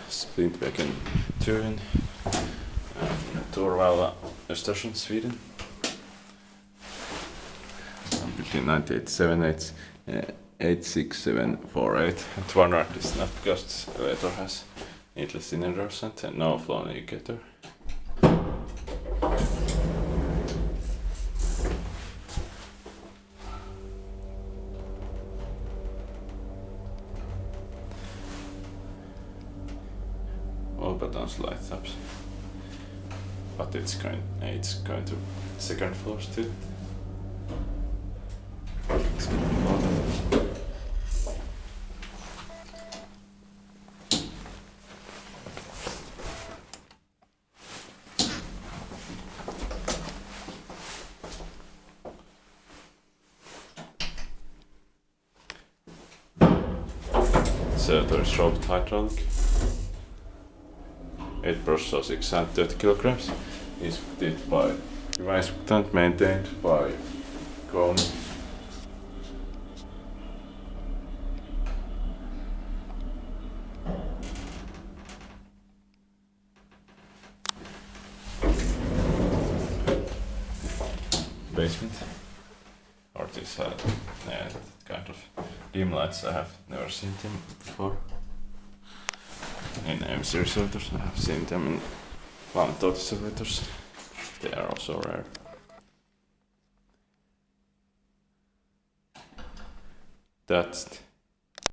Splintvägen 2 in Torvalla, Östersund, Sweden. Built in 1987, 86748. And one art is not because the elevator has needless cylinders and no flow indicator. All buttons light up, but it's going to second floors too. It's gonna be loud. So there's rope hydraulic. 8 processors, 630 kilograms. Is did by device and maintained by Kone. Basement. Or this kind of dim lights. I have never seen them before. In M-series elevators, I have seen them in modernized elevators. They are also rare. That's